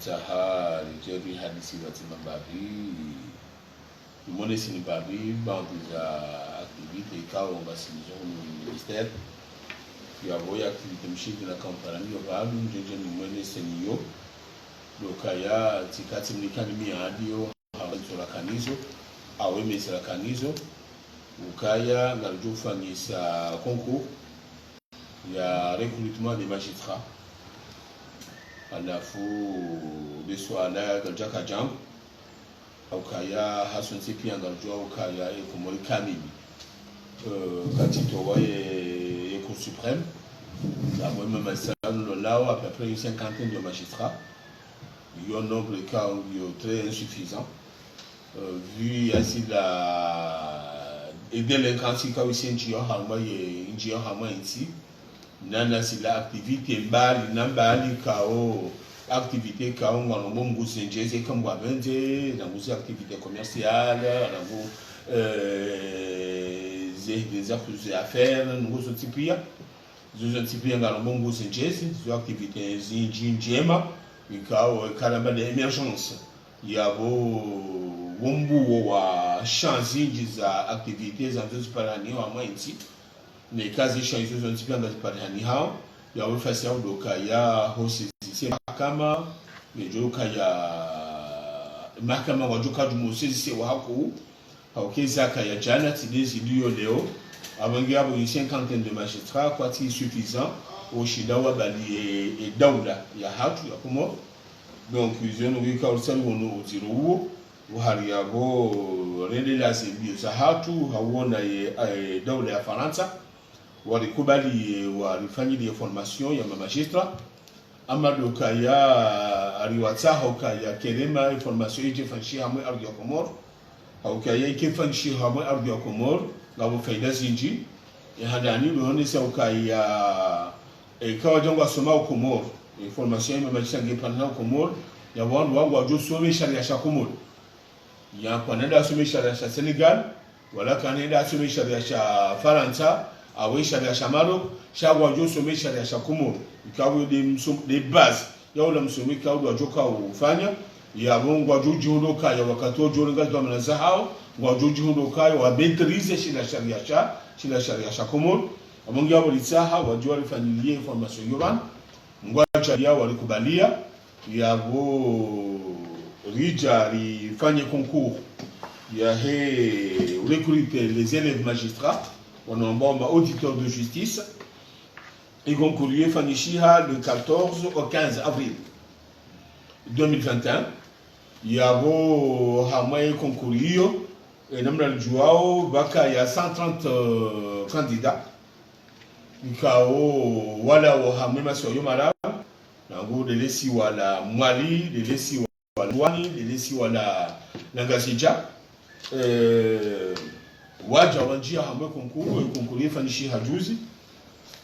taha Nigeria hadisi watima babi mone sini babi bandu za activité kao ngasizo no ministère ya boya activité mshiki na kamparani yo babu njeje ni mone seniyo lokaya tikati mlikani miadio hawanzora kanizo awe mesera kanizo ukaya ngalujufanyisa concours ya recrutement des magistrats alafu beswala gajaka jam ukaya hasonse pia ngalujua ukaya ekomori kamili katito waye cour suprême la moi même ça là à peu près une cinquantaine de magistrats il y a un nombre de cas très insuffisant vu ainsi la et délinquance quand aussi injio hama ici nana si la activité bali nambali kao activité kao ngwango mbusenjeze kambwa bende na nguzi activité commerciale na des affaires nguzo tipia zuzo tipia ngalo mbusenjeze zo activité zinjema ikao kalamba de émergence yabo wumbu wa change za activités en deux parani wa mwinti ne kazi change zo tipia ngazi parani hao ya ofasi ya doka ya hosisi kama mejoka ya mahakama wajoka dumusisi wa hako haukeza kaya jana tidezi liyo leo abangi abo une cinquantaine de magistrats quoi c'est suffisant au shidawa bali et daula ya hatu ya kumo donc ils ont eu quand ça wono utiruwo uhari yabo rende la sebio za hatu hawona ye daula ya Faransa walikubali walifanya ile formation ya magistrat amadoka ya aliwatsa hokaya kelema information ije hamwe ardu ya Komor hokaya ikefanshi hamwe ardu ya Komor ngabo faida zinji ya hadani lone sa hokaya ikawa jangwa soma Komor information ya magistrat ngepana Komor ya wangu wajo some sharia sha Komor ya kwanenda some sharia sha Senegal wala kanenda some sharia sha Faransa awe sharia sha Maroc shagwa jo some sharia sha Komor ikawa de base ya ula msomi ka wajo ka ufanya ya bongo wajo jihodoka ya wakati wajo ngazi wa mnaza hao wajo jihodoka ya wabentrize shila sharia sha Komor amongi abo litsaha wajo walifanyia information yoban ngwacha ya walikubalia ya bo rija lifanye concours ya he recruter les élèves magistrats on embaume auditeurs de justice et concours fanishiha le 14 au 15 avril 2021 ya bo hamwe concours hiyo namna juao baka ya 130 candidats ikao wala wa hamwe masoyo mara nango de lesi wala mwali de lesi wala wani de lesi wala nangasija waja wanjia hamwe concours fanishi hajuzi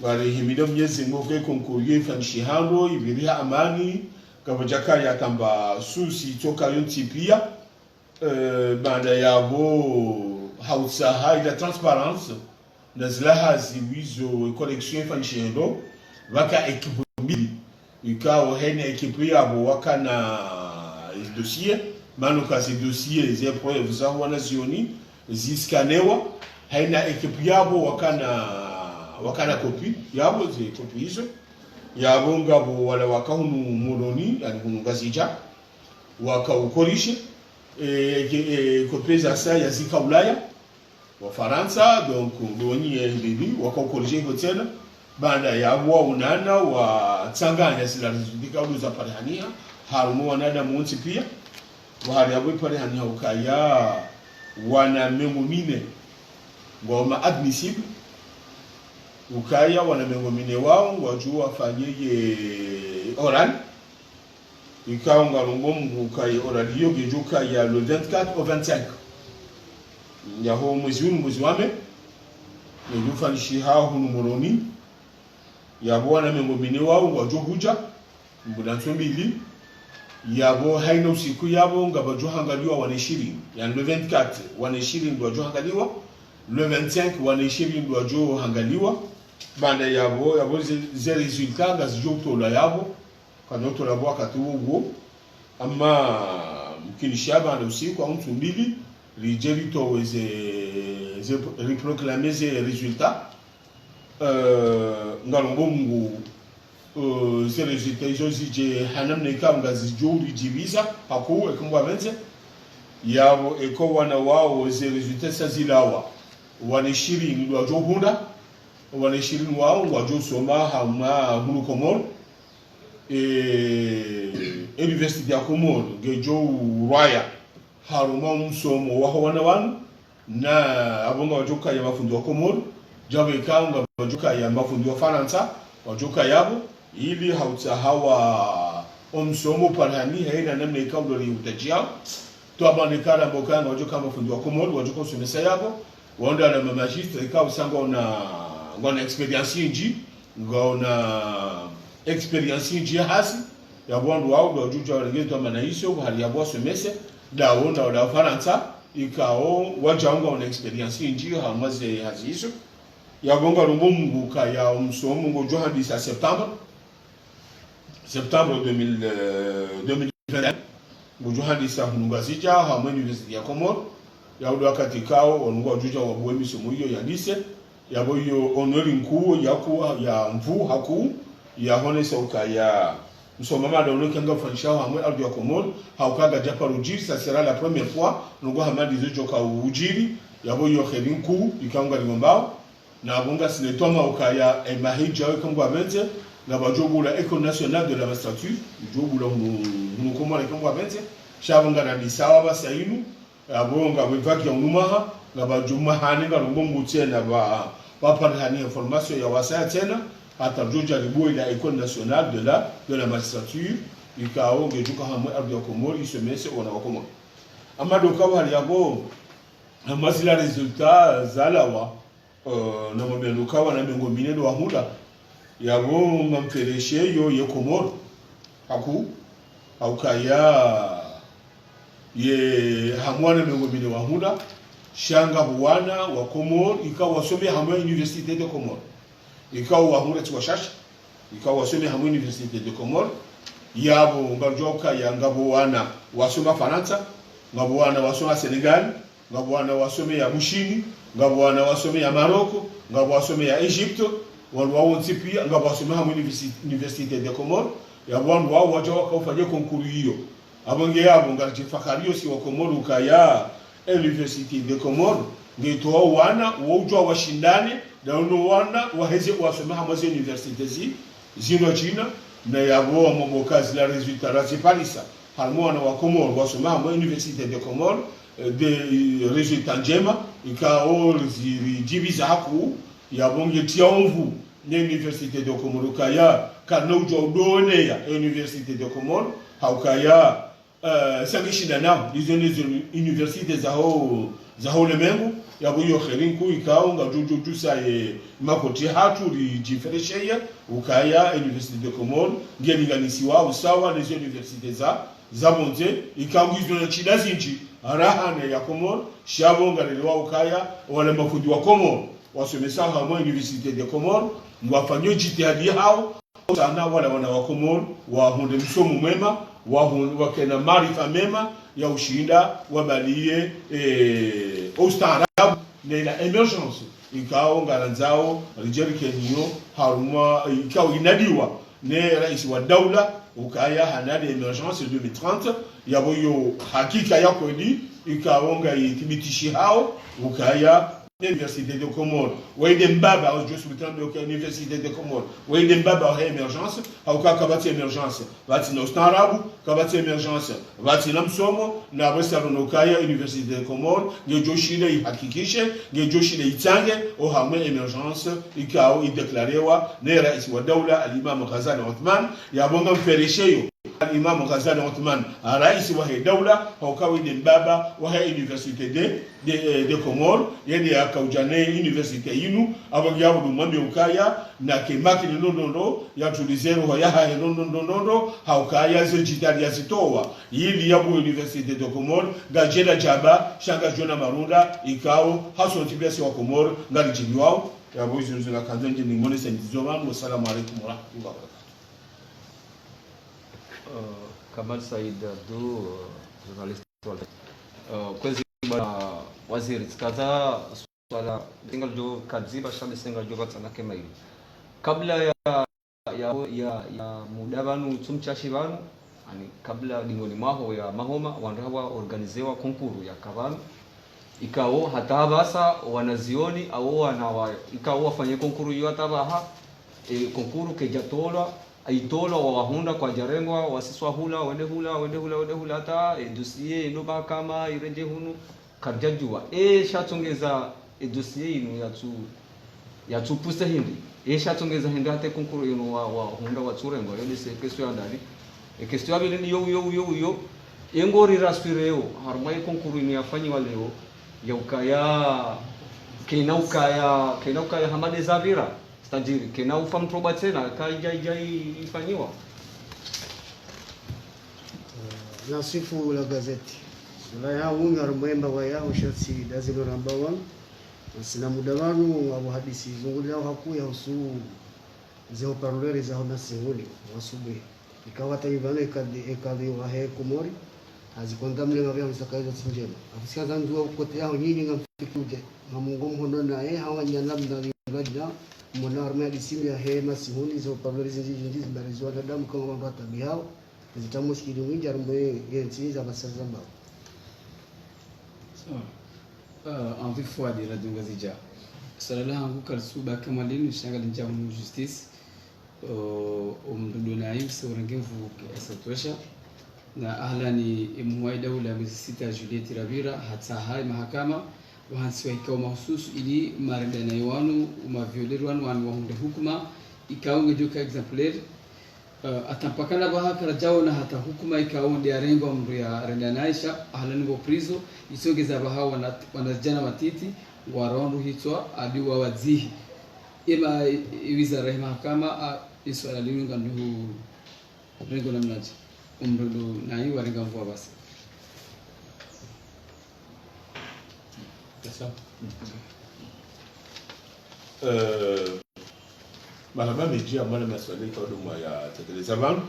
wale himido myezi ngoke concours fanishi hando ibiria amani kabajaka ya tamba susi toka yonti pia banda yabo hausa ha ila transparence nazlaha ziwizo collection fanishi hando waka ekipo mbili ikao hene ekipi yabo wakana dossier manuka zi dossier zi épreuves za wana zioni ziskanewa haina ekipi yabo wakana kopi yabo zi kopi hizo yabo ngabo wala wakahunu muloni yani hunu gazija wakaukolishe kopi za saa ya zika Ulaya wa Faransa donc ndoni hivi wakaukolishe hotela banda ya unana wa tsanganya zila rizundika uza parihania harumu wanada mwonti pia wahari ya parihania ukaya wana mengomine ngoma admissible ukaya wana mengomine wao wajua wafanyeye oral ikawa ngalongomu ukaya oral hiyo gejuka ya le 24 au 25 ya ho mwezi wame nilufanishi hao hunu moroni yabo wana mengomine wao wajo huja mbudanso mbili yabo haina usiku yabo ngabajo hangaliwa waneshiri yani le 24 waneshiri ndo wajo hangaliwa le 25 waneshiri ndo wajo hangaliwa banda yabo ze resultat ngazijo tola yabo kanoto la boa katuwo ama mkinishaba na usiku au mtu mbili rijerito weze reproclamer ces résultats ngalombo mungu ces résultats izo zije hanamne kanga zijuri jibiza haku ekumba benze yabo eko wana wao ces résultats sazilawa waneshiri ni wajohunda waneshiri wao wajosoma hama hunu komor university ya komor gejo raya haruma msomo wa wana wanu na abonga wajoka ya mafundi wa komor jabe kanga wajoka ya mafundi wa Faransa wajoka yabo ili hauta hawa omsomo parhani haina namna ikablo li utajia to abanikana bokanga wajoka mafundi wa komor wajoka usomesa yabo wanda na magistre ikaw sango na experience inji ngona experience inji hasi ya bwandu wao do juja waregeto manaiso hali ya boso mese da wonda da Faransa ikao wajaunga una experience inji hamaze haziso ya bonga rumumbu ka ya umsomo ngo johandi sa septembre 2021 ngo johandi sa hunungazija hamwe university ya Komoro ya udo wakati kao onungwa juja wa buwe misomo hiyo ya lise ya boyo onori nkuu ya mvu haku ya hone sauka ya msomama da unoke nga fanisha hamwe ardu ya Komoro haukaga japa rujiri ça sera la première fois nungwa hamadi zojo ka ujiri ya boyo kheri nkuu ikaunga ligombao na abunga sinetoma ukaya emahija kangwa benze na bajobula École nationale de la magistrature jobula mu Komoro kangwa benze shabunga na bisawa basainu abonga wevaki ya unumaha na bajumahani ngalombo mutena ba parhani information ya wasaya tena hata joja libo ila École nationale de la magistrature ikao gejuka hamwe ardu ya Komoro isomese ona wa Komoro amado kawali yabo amazila resultat zalawa na mabeluka wana mengo mineno wa hula yabo mamfereshe yo ye Komoro haku haukaya ye hamwana mengo mineno wa hula shanga buwana wa Komoro ikawa wasome hamwe Université de Komoro ikawa wa hula tiwashashi ikawa wasome hamwe Université de Komoro yabo ngajoka ya ngabo wana wasoma Faransa ngabo wana wasoma Senegal ngabo wana wasome ya Bushini ngabo wana wasome ya Maroko ngabo wasome ya Egypte wao pia ngabo wasome hamwe Université de Komoro ya bwandu wao waje wakafanya konkuru hiyo abonge yabo ngaje fakario si wa Komoro kaya Université de Komoro ngeto wana wojwa washindane na wana waheze wasome hamwe université zino China na yabo mobokazi la resultat rasipalisa halmona wa Komoro wasome hamwe Université de Komoro de résultats njema ikao zijibiza haku ya bonge tiaomvu na Université de Komoro kaya kanojo udone ya Université de Komoro haukaya sangishinda nao izone université zaho lemengu ya buyo kherinku ikao ngajuju saye makoti hatu rijiferesheye ukaya Université de Komoro ngelinganisiwa usawa na université za bonze ikangizwe na China zinji arahane ya Komoro shabonga lelewa ukaya wale mafundi wa Komoro wasomesa hamwe Université de Komoro mwafanywe jitihadi hao sana wale wana wa Komoro wahunde msomo mwema wakena maarifa mema ya ushinda wabalie ustaarabu na emergence ikao ngaranzao rijeri kenyo haruma ikao inadiwa ne rais wa daula ukaya hanadi emergence 2030 yaboyo hakika ya kweli ikaonga itibitishi hao ukaya Université de Komoro waide mbaba au just mutando ka Université de Komoro waide mbaba au emergence au kabati emergence bati na ustaarabu kabati emergence bati na msomo na bosaro kaya Université de Komoro ngejoshile ihakikishe ngejoshile itange au hamwe emergence ikao ideclarewa ne rais wa daula al-Imam Ghazali Othman yabonga mferesheyo Imam Ghazali Othman rais wa daula haukawi de mbaba wa Université de Komoro yende akaujane université yinu abangiyabu dumambe ukaya na kemaki nondo ya tulizero ya nondo haukaya zejitari ya zitowa yili yabu Université de Komoro gajela jaba shanga jona marunda ikao haso tibesi wa Komoro ngali jibiwao yabu izo na kanzenje ni monese ndizomanu. Wassalamu alaikum wa rahmatullahi wa barakatuh. Kamal Said Abdu, journalist. Kwezi bwana waziri kadha swala single jo kadziba shamba single jo batsana kema hivi kabla ya muda banu tumchashi banu ani kabla dingoni maho ya mahoma wandawa organizewa konkuru ya kabanu ikao hata basa wanazioni au wanawa ikao wafanye konkuru yo hata konkuru kejatola aitola wa wahunda kwa jarengwa wasiswa hula wende hula hata dossier ndo kama ireje hunu karjajua shatongeza dossier ino ya pusa hindi shatongeza hindi hata konkuru ino wa hunda wa tsurengwa yone se question ndani question abili ni yo engori raspireo harmai konkuru ni afanyi waleo ya ukaya kena hamade zavira tajiri kena ufa mtroba tena kaijai ifanyiwa nasifu la gazeti sura ya unga rumemba wa yao shati dazilo number 1 sina muda wanu wa hadisi zunguli yao hakuya usu zeo parolere za hona singuli wasubi ikawa taivale ekali wa he kumori azikondamle ngavya msakaza sinjema afisia zangu kote yao nyinyi ngamfikuje ngamungu mhono nae hawa nyanamna ngajna mwana armea disimia hema sihuni zo parolere zinji zimbarizwa na damu kama watu tabiao zitamushikiri winja rumbe yenziza basazamba en toute fois de la Dungazija. Salala hangu kalsuba kamalini shangal njamu justice umdudunai saurangevu asatosha na ahlani imwai dawla misita Juliet Ravira hata hai mahakama wahansi wa ikao mahususu ili maridana iwanu umavioleri wanu wahunde hukuma ikao ngejuka exemplaire atampakana baha karajao na hata hukuma ikao ndia rengo mru ya rendanaisha ahlani wa prizo isogeza baha wanajana matiti warondu hitwa adi wa wazihi ima wizara ya mahakama iswala liwinga nduhu rengo na mnaji umrudu na hii warenga mvua basi c'est ça malama media mwana maswali kwa duma ya tekeleza banu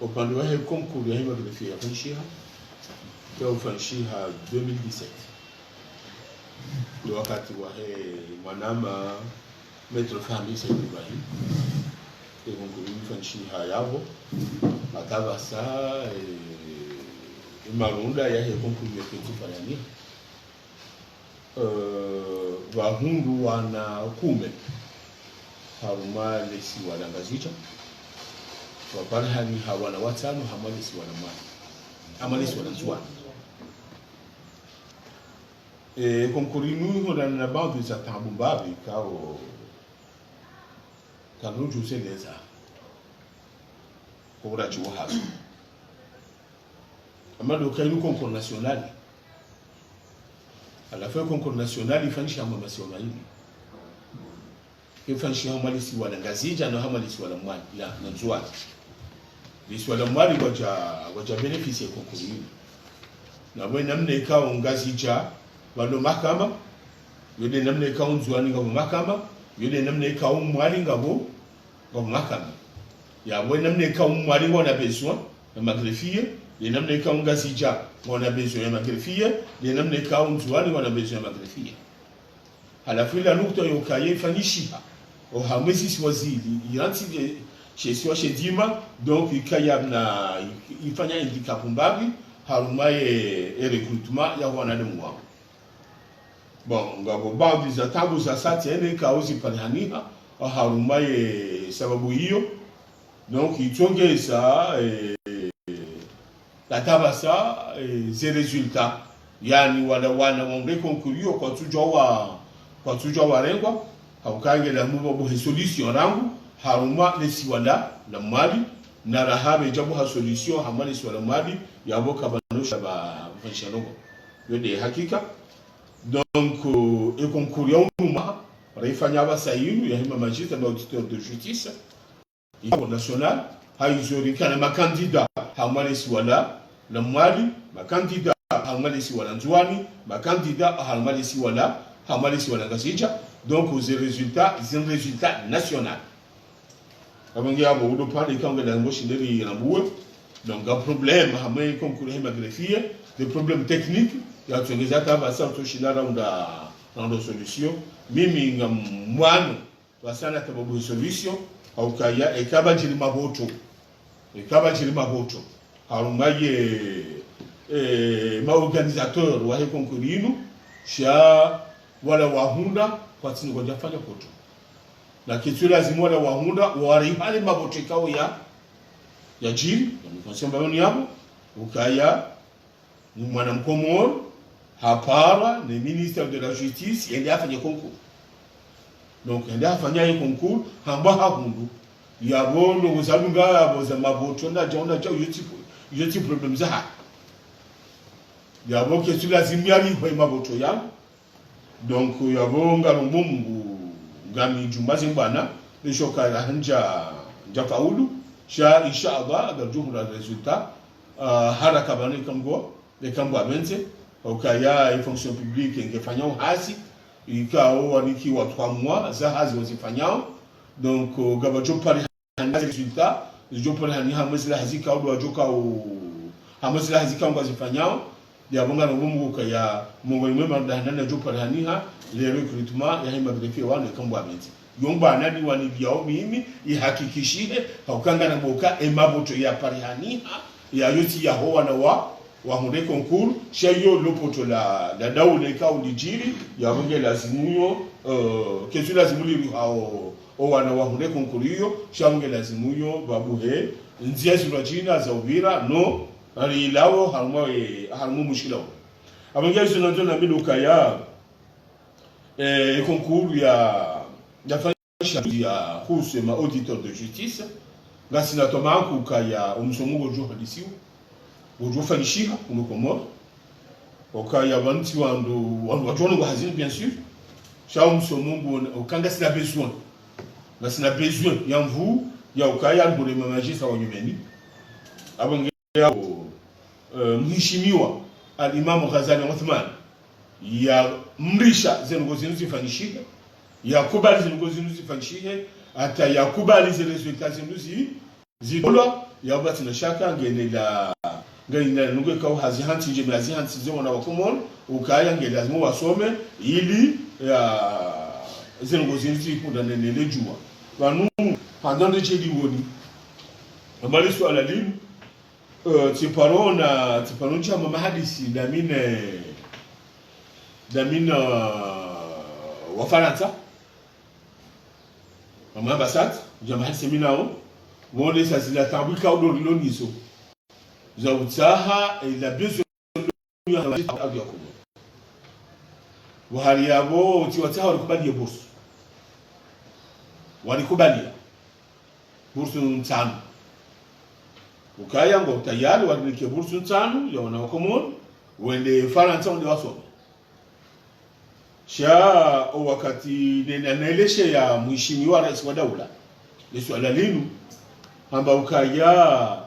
upande wa concours ya hima grefia fanshiha kwa fanshiha 2017 ndio wakati wa mwanama metro family sasa Ibrahim concours fanshiha yabo atabasa marunda ya concours ya kitufanya wahundu wana kume haruma lesi walangazicha wabarhani hawana watano hamalisi wana mali hamalisi wana zuani konkurinu hoda na bandu za tambumbabi kao kanunju seleza kobra chuha amado kainu concours national à la fin concours national ifanisha mama sio maili ifanisha hamalisi wala ngazija na hamalisi wala mwani na nzwani lisi wala mwani waja benefice ya concours hili na wewe namna ikao ngazija walo mahakama yule namna ikao nzwani ngabo mahakama yule namna ikao mwani ngabo mahakama ya wewe namna ikao mwani ngona besoin na magreffier les namna ikao ngazija on a besoin de magrifier les namna ikao nzwani on a besoin de magrifier ala fila nukta yokaye fanishiha o hamwezi swazili yanti chez Dima donc ikaya na ifanya handicap mbabi haruma e recrutement ya wana de mwa bon ngabo bandi za tabu za sati ene kauzi panhaniha haruma e sababu hiyo donc itongeza la tabasa ces résultats yani wana wonge konkurio kwa tujwa warengwa haukange la mubo solution rangu haruma lesi wala la mali na rahabe jabu ha solution hamali swala mali yabo kabanosha ba vanshanongo yode hakika donc e konkurio numa refanya basayinu ya hima magistrat na auditeur de justice au national haizori kana makandida hamali swala la mwali makandida hamalisi wala nzwani makandida hamalisi wala ngazija donc aux résultats c'est un résultat national abangi abo udo pale kanga la ngoshi nderi rambuwe donc un problème hamwe concours hema greffier des problèmes techniques ya tuongeza kama sasa tushindana ndo solution mimi ngamwana wasana tababu solution au kaya ekaba jiri maboto harumaye ma organisateur wa concours sha wala wahunda kwa tini kwa jafanya koto na kitu lazima wala wahunda warihali maboto kao ya jiri mkonsemba yoni hapo ukaya mwana mkomoro hapara ni ministre de la justice yende afanye concours donc yende afanya concours hamba hakundu ya bondo kuzalunga yabo za maboto na jonda cha yoti problem za ya bo ke tula zimyali kwa maboto ya donc ya bonga mungu ngami jumbazi bana bishoka hanja faulu sha inshallah da juhura resultat haraka bani kamgo de kambo abenze okaya in fonction publique ingefanyao hasi ikao waniki wa 3 mois za hazi wazifanyao donc gabajo pari hanga resultat jo pari hani hamwezi hazika au wajoka hamwezi hazika ngazifanyao ya bonga no mungu kaya mungu mwema ndana jo pari hani ha le recrutement ya hima greffier wana kambo abenze yomba nani wani biao mimi ihakikishie haukanga na boka emaboto ya pari hani ha ya yoti ya hoa na wa hunde concours shayo lopoto la daule ka ulijiri ya bonge lazimuyo kesu lazimuli hao wana wa hunde concours hiyo shange lazimuyo babuhe nzia zura jina za Uvira no ali lao harmo mushkila abonge zinazo na miluka ya concours ya fanisha ya kusema auditeur de justice ngasina tomanku kaya umsomugo jo hadisiu ojo fanishiha umukomoro okaya banti wandu wajona ngo hazini bien sûr sha umsomugo okanga sina besoin ya mvu ya okaya ngore magistrat wa nyumeni abonge ya mheshimiwa al-Imam Ghazali Uthman ya mrisha zengo zifanishiha ya kubali zengo zifanishiha hata ya kubali zile resultats zidolwa ya bati na shaka ngenela nungwe kao hazihanti nje hazihanti zemo na wakomon ukaya lazima wasome ili zengo zikunda nenele jua banu pendant de chedi woni amali swala limu tiparona cha mama hadisi damina wa Faransa mama basat jamaa seminao wone sazila tambika udolilo niso za utaha ila besoin ya audio ko wahali yabo utiwataha walikubali bursu ntano ukaya ngo tayari walike bursu ntano ya wana wakomon wende Faransa wende wasome sha wakati neneleshe ya mheshimiwa rais wa daula swala linu amba ukaya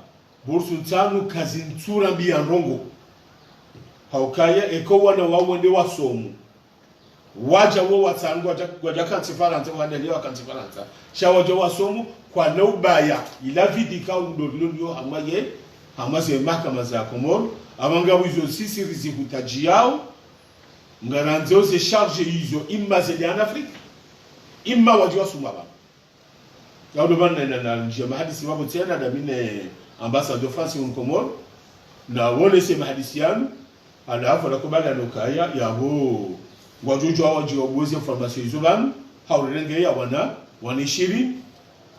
bursu ntano kazi ntura mbia rongo haukaya eko wana wawende wasomu waja wo watangwa waja kanti Faransa wadelewa kanti Faransa sha waja wasomu kwa naubaya ila vidika ndolilo hamaze mahakama za Komoro amanga wizo sisi rizikutaji yao ngaranzo ze charge hizo imma zile en Afrique imma wajua sumaba ya udobana na njia mahadisi wabo tena da mine ambassadeur France en Komoro na wole se mahadisi yanu alafu nakubala nokaya yabo wajojo waji oboze formation hizo banu haurenge ya wanishiri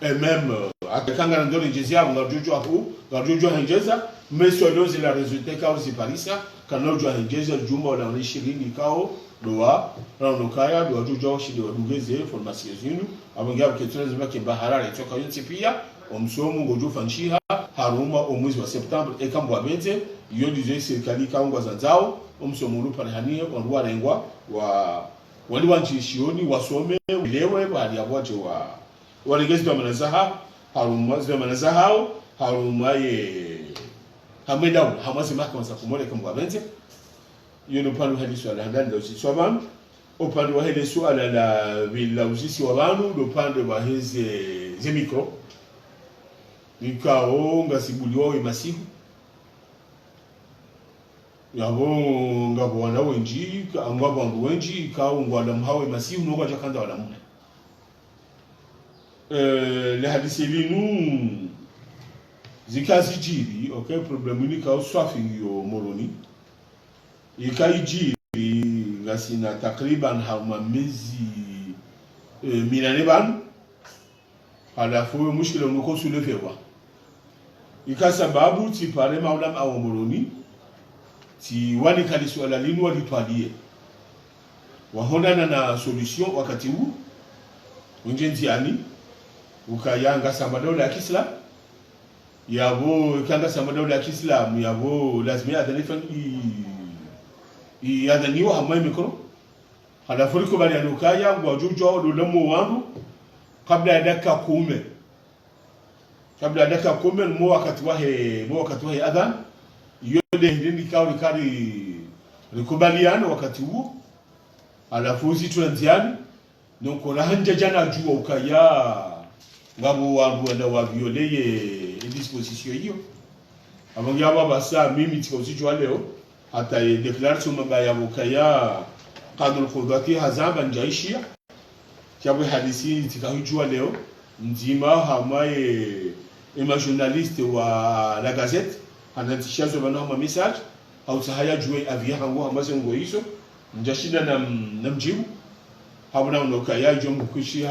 et même akanga ndole jezia ngajojo hapo ngajojo hanjeza meso lozi la resultat kao ziparisa kanojo hanjeza jumba wala wanishiri kao doa ranokaya doa jojo shidi wadugeze formation zinu abonga bketreze bake baharara itoka yonti pia omsomu ngojo fanshiha haruma omwezi wa September ekambwa bete yo dize serikali kaungwa zanzao omsomu lupa hania onwa rengwa wali wanjishioni wasome lewe bali abwaje waregezi kwa manazaha haruma zwa manazahao haruma ye hameda hamasi mahakama za Komoro kambwa bete yo no panu hadisu ala ndani ndo siswabam upande wa hele swala la bila uzisi wa bantu upande wa hizi micro ikao ngasibuliwa masihu yabo ngabo wana wenji ngabo wangu wenji ikao ngwala mhawe masihu nuko chakanda wala mule le hadisi linu zikazi jiri okay problemu ni kao swafi yo moroni ikai jiri ngasina takriban hauma miezi minane banu halafu mushkila nuko sulefewa ikasababu ti pare maulam au moroni ti wani kalisu ala linu walitwalie wahonana na solution wakati huu unjenzi yani ukayanga samadola ya Kiislamu yabo kanga samadola ya Kiislamu yabo lazima adanifa yadaniwa hamai mikro halafu liko bali anukaya wajujo au lulamu wangu kabla ya dakika 10 mo wakati wahe adhan yode hindi kauli kali likubaliana wakati huo alafu sisi tuanziani noko na hanja jana jua ukaya ngabo wangu na wavioleye disposition hiyo abangia baba saa mimi tikosijwa leo hata declaration mabaya ukaya kanul khudati hazamba njaishia kiabu hadisi tikahujua leo nzima hamaye journaliste wa la gazette anatishazo banao message au sahaya jue avia hangu hamaze ngo hizo njashida na mjibu habuna unoka ya jombu kushia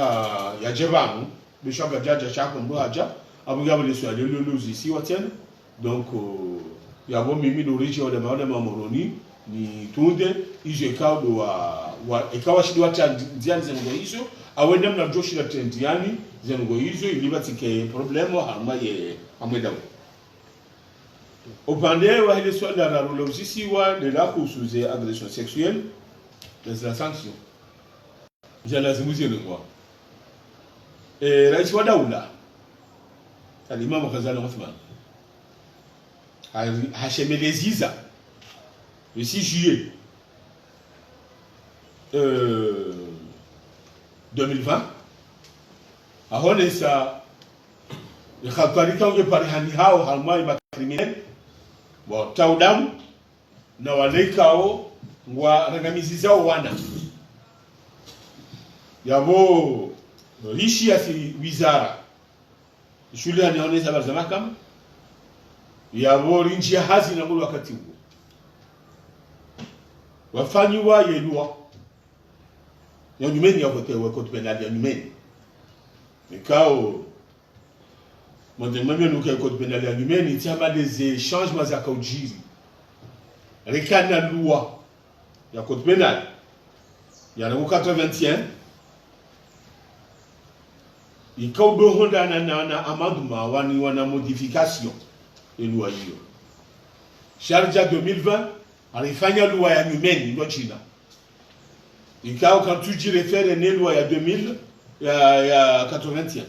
ya jebamu bishoga jaja shako mbo haja abugabo le swali luluzi si watena donc yabo mimi lorije wala maana mamoroni ni tunde ije kaudo wa ikawa shidi wata ndiani zengo hizo awende mna joshi la tendiani zengo hizo ilibatike problemo hamaye amwedawo upande wa ile swala la luluzi wa de la kusuze agression sexuelle les la sanction jalazimuzie le droit rais wa daula al-Imam Ghazali Othman hashemeleziza le 6 juillet 2020 ahonesa ikhatarika unge parihani hao halmai makriminel wa taudamu na walekao wa rangamizizao wana yabo rishi ya wizara shule anaoneza habari za mahakama yabo rinji ya hazi na mulu wakati huo wafanyiwa yelua ya nyumeni ya kote penali ya nyumeni mikao mwandemamia nuka ya kote penali ya nyumeni tiama des changements za kaujiri rekana loi ya kote penali ya nangu 81 ikaudo honda na amendement wani wana modification ya loi hiyo Sharja 2020 alifanya loi ya nyumeni ndo China ikao kantuji refere ne loi ya 2000 ya 81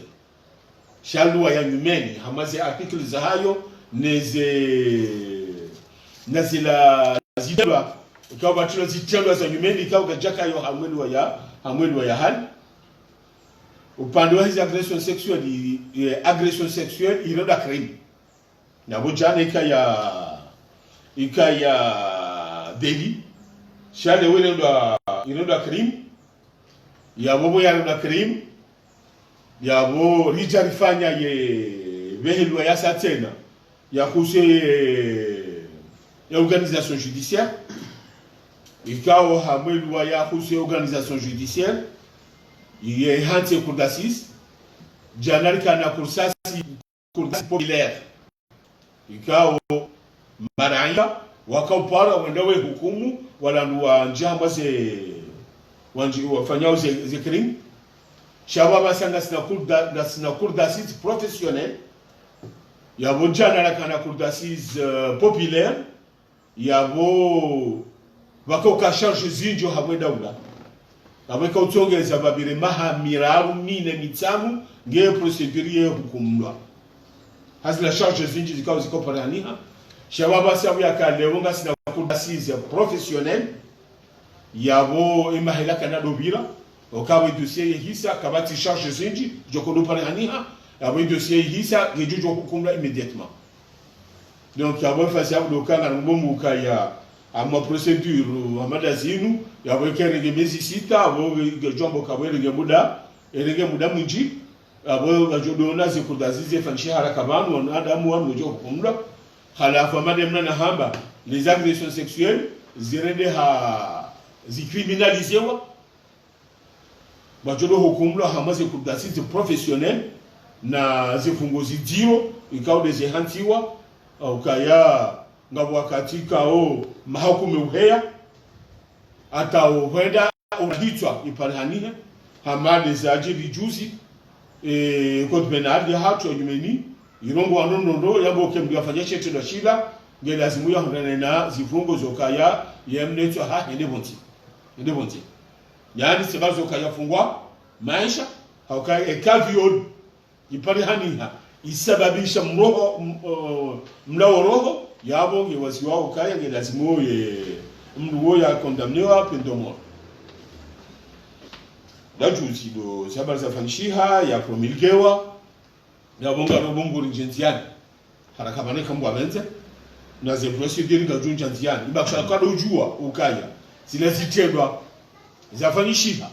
loi ya nyumeni hamaze article za hayo neze la zidwa ikao batula zitendwa za nyumeni ikao gajaka yo hamwelwa ya hali upande wa hizi agression sexuelle iroda crime na bojana ikaya deli shale wele iroda crime ya bobo ya iroda crime ya bo rijarifanya ye vehelwa ya satena ya kuse ya organisation judiciaire ikao hamwelwa ya kuse organisation judiciaire iye hanti cour d'assises janalika na kursasi populaire ikao maranga wakaupara wendawe hukumu wala nduwa njamba ze wafanyao ze crime shababa sanga sina cour d'assises professionnelle yabo janalika na cour d'assises populaire yabo wakoka charge zinjo hamwe daula abeka utongeza babire maha miraru mine mitsamu nge procedure ye hukumwa hazila charge zinji zikao zikoparaniha shababa sabu yakalewonga sina kudasize professionnel yabo imahela kana dobira okawe dossier hisa kabati charge zinji jokodo paraniha abo dossier hisa gejujo hukumla immédiatement donc abo faciable do kana ngombo kaya ama procédure amada zinu yabo kerege mesisita abo gejombo kabwele gemuda erege muda munji abo gajodona zikudazize fanshi haraka banu wanadamu wanu jo hukumla khalafa mademna na hamba les agressions sexuelles zirende ha zicriminalisewa bajodo hukumla hamaze kudazize professionnel na zifungo zidiro ikao dezihantiwa au kaya ngabo wakati kao mahakume uheya ata uhenda unahitwa iparhanihe hamade zaji juzi code penal ya hatu nyumeni irongo anonondo yabo kembi afanya chete na shila ngeli azimu ya hundana na zifungo zokaya yemneto ha ende bonti yani sebazo kaya fungwa maisha au kaya ekaviod iparhaniha isababisha mlao roho yabo ngewasiwa ukaya ngelazimu ye mruo ya condamnewa pendo mort dajuzi do sabal za fanshiha ya promulgewa ya bonga robongo rinjentiani haraka bane kambwa benze na ze procedure ga junjantiani ibakisha kado ujua ukaya zile zitendwa za fanshiha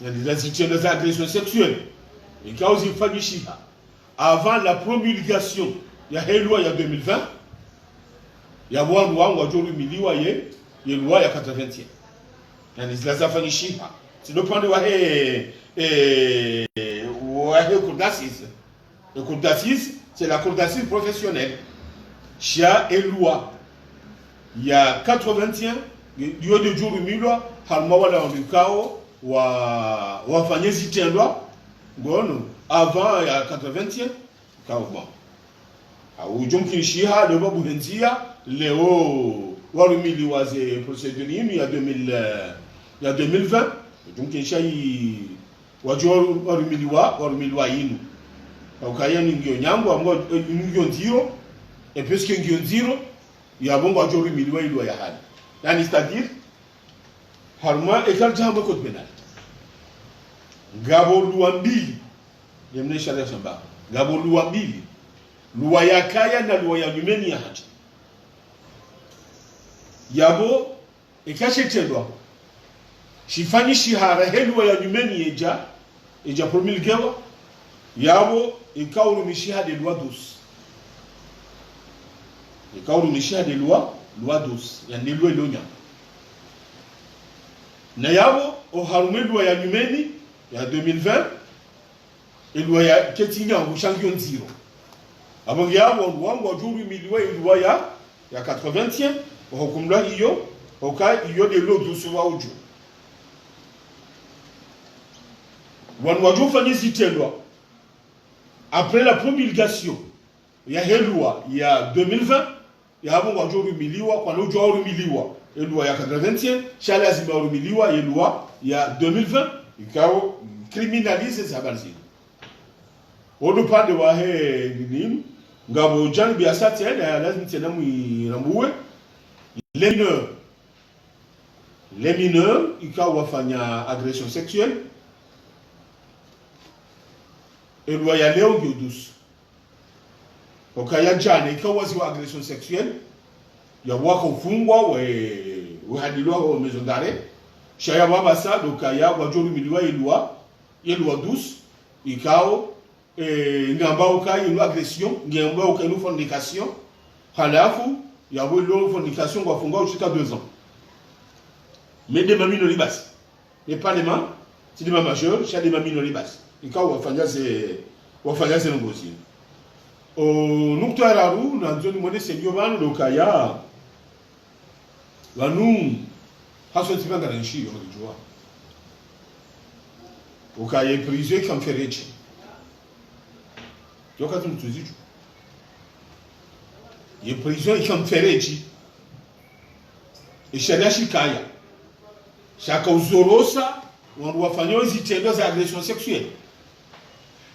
na zile zitendwa za agression sexuelle ikao zifanyishiha avant la promulgation ya loi ya 2020 ya wangu wajuru miliwa ye loi ya 80 yani zila fanyishiha sino pande wa cour d'assises. Le cour d'assises, c'est la cour d'assises professionnelle. Chia et loi. Il y a 81 lieu de jour miliwa halma wala wikao wa fanyezi tendwa ngono avant ya 80 kawa au jumki shiha de babu hentia leo warumili waze procédure ya 2020 jumki shai wajor warumili wa yinu au kaya ngio nyango amgo ngio ndiro et puisque ngio ndiro ya bongo wajor warumili wa ilu ya hali yani c'est-à-dire harma ekal jambo code pénal ngabo luambili yemne sharia shamba ngabo luambili luwa ya kaya na luwa ya nyumeni ya haji yabo ikashe tendwa shifani shihara heluwa ya nyumeni eja promulgewa yabo ikauru mishiha de loi douce ikauru mishiha de loi douce ya ni loi lonya na yabo o harume loi ya nyumeni ya 2020 loi ya ketinya ushangion zero abongi yabo wangu wajuru miliwe loi ya 80 hukumla hiyo hiyo de loi douce wa uju wanwaju fanyizi tendwa après la promulgation ya loi ya 2020 ya bongo wajuru miliwa kwa lojo wa miliwa loi ya 80 shala zima miliwa loi ya 2020 ikao criminalize zabalzi odo pande wa nini ngabo jani biasati ya lazima tena muirambuwe les mineurs ikao wafanya agression sexuelle loi ya leo douce okaya jana ikao wazi wa agression sexuelle ya wako ufungwa we hadilwa wa maison d'arrêt shaya baba sa dokaya wajuru miliwa loi douce ikao ngamba ukaya ilo agression ngamba ukaya ilo fornication halafu ya wilo fornication kwa fungwa jusqu'à 2 ans mais des mamino libas et pas les mains c'est des mamans majeures chez des mamino libas ikao wafanya ze ngozi nukta raru na nzoni mwende senyo banu dokaya wanu haso tipanga na nshi yonijua ukaya prison kamfereje yokati mtuzijo ye prison kamfereje isharia shikaya shaka uzorosa wandu wafanyao zitendo za agression sexuelle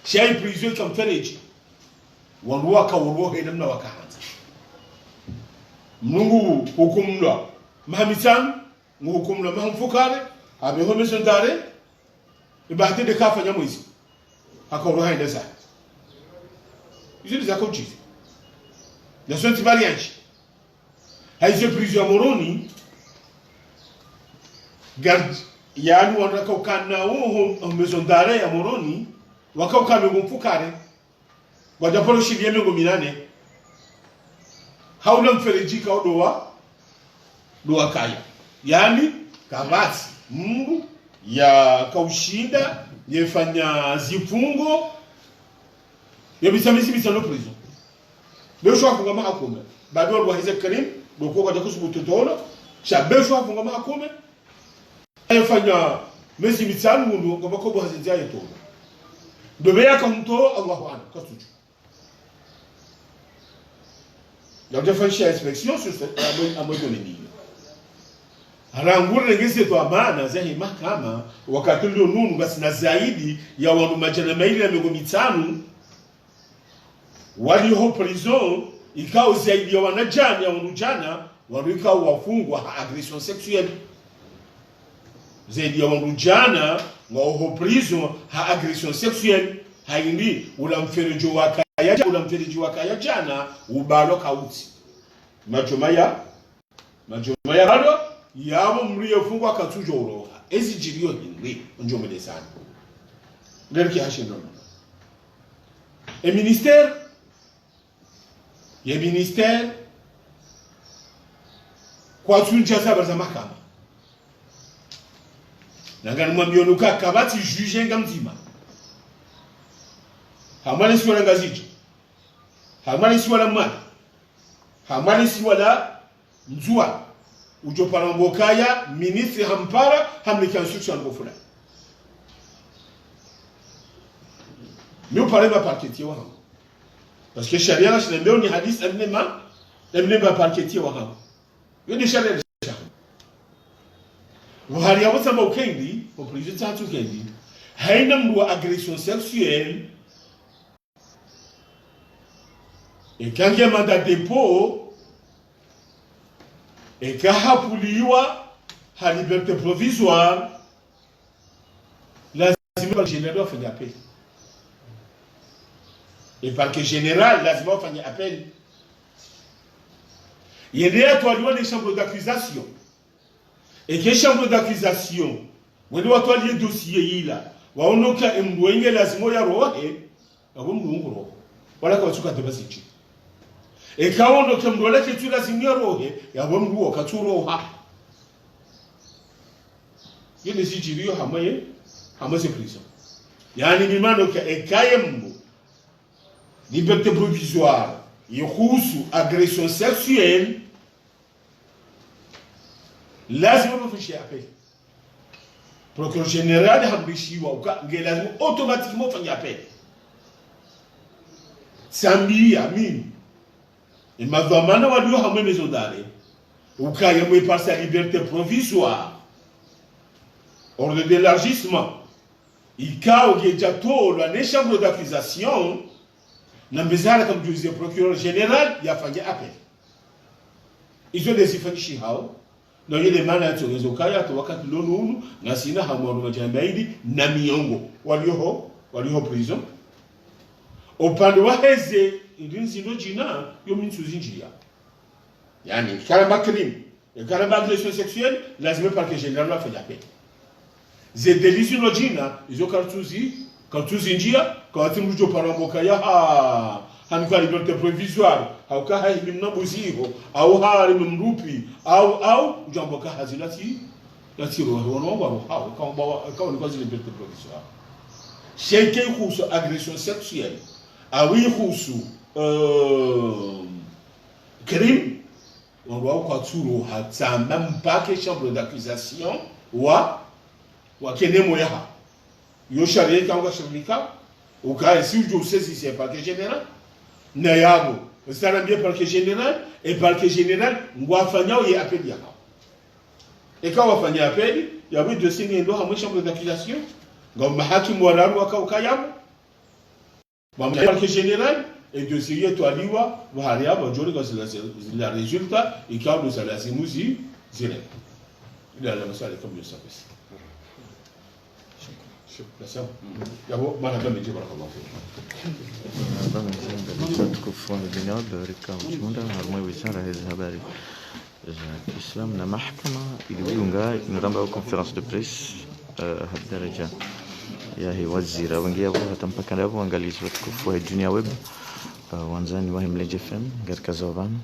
shai prison kamfereje wandu wakawurohe namna wakahanza mnungu hukumla mahamitan ngukumla mahamfukare abe homeson dare ibahati de kafa nyamwezi akawurohe ndesa hizo za coaches na sio variante haizo prison moroni gard yani wanaka ukana maison d'arrêt ya moroni wakauka mfukare wajapolo shilie mengo minane haula mferejika doa kaya yani kabati mbu ya kaushinda yefanya zifungo yabisamisi bisano prison besho afunga mahakuma bado wa hizo karim doko kwa kusubu totona shabesho afunga mahakuma yefanya mesi mitano mundu kwa bako hazija yeto dobe yakamto Allahu akbar kasuju donc de faire inspection sur cette amodonie harangure ngeze to amana zahi mahakama wakati ndio nunu basi na zaidi ya wanu majana maili na migo mitano walio prison ikao zaidi ya wanajana ya wanujana walio wafungwa agression sexuelle zaidi ya wanujana wa prison agression sexuelle haindi ulamferejo wakaya jana ubalo kauti majomaya bado yabo mriyo fungwa katujo uroha ezi jiriyo hindri njo medesani nderki hashindo ministère kwa tunja sabar za mahakama nangani mwambionuka kabati juge ngamzima hamani si wala ngaziji hamani si wala mali hamani si wala nzua ujo parambokaya ministre hampara hamliki instruction ngofula miu parema parquetier wa hango parce que sharia la shembeo ni hadith abnema parquetier wa hango yoni sharia wahali hapo samba ukendi au prison tatu kendi haina mwa agression sexuelle et quand il y a mandat dépôt et kahapuliwa ha liberté provisoire lazima général fait appel et parquet général lazima fait appel il y a toi les chambres d'accusation et que chambre d'accusation wende watwalie dossier ila waonoka emdwenge lazima ya rohe abo mlunguro wala kwa chuka tebasichi e kaondo kemdola kitu lazima ya rohe yabo mluo katuroha yene sijirio hamaye prison yani mimano ka ekayembo liberté provisoire yuhusu agression sexuelle lazima mfishie appel procureur général habishiwa lazima automatiquement fanya appel sambi amin et madhamana walio hamwe maison d'arrêt ukaya mwe passer à liberté provisoire ordre d'élargissement ikao gejato la chambre d'accusation na mbezala comme disait procureur général yafanya appel izo desifanyishi hao na yele maana yatogezo kaya to wakati lonunu na sina hamwa majambaidi na miongo walio prison upande wa heze ilinzi ndo jina yo mintu zinjia yani karamba crime et karamba agression sexuelle lazima parquet général la fait appel ze delici no jina izo kartuzi njia kwa timujo paramboka ya hanuka liberté provisoire au ka hayi mnabuziho au hari mrupi au jamboka hazilati yatiro wono ka on kwazi liberté provisoire sheke kuhusu agression sexuelle awi kuhusu crime on doit kwa turo hatamba mpake chambre d'accusation wa kenemo ya yo sharia kanga shirika ukae si ujo sesi c'est parquet général na yabo sala bien parquet général et parquet général ngwafanya ye appel ya et quand wafanya appel ya oui dossier ndo hamwe chambre d'accusation ngoma hakimu walaru wakayabo ba parquet général et dossier twaliwa bahari yabo jori kwa la résultat et quand nous allons simuzi zile ila la masala comme ça. Sawa. Yabo maana kama jibu barakallahu fik. Bana ndio tukufu dunia barika mchunda harmai wizara hizi habari za Kiislamu na mahakama iliunga inaramba conference de presse hadaraja ya hi wazira wengi hapo hatampaka hapo angalizi tukufu dunia web wanzani wa Himle FM katika Zobani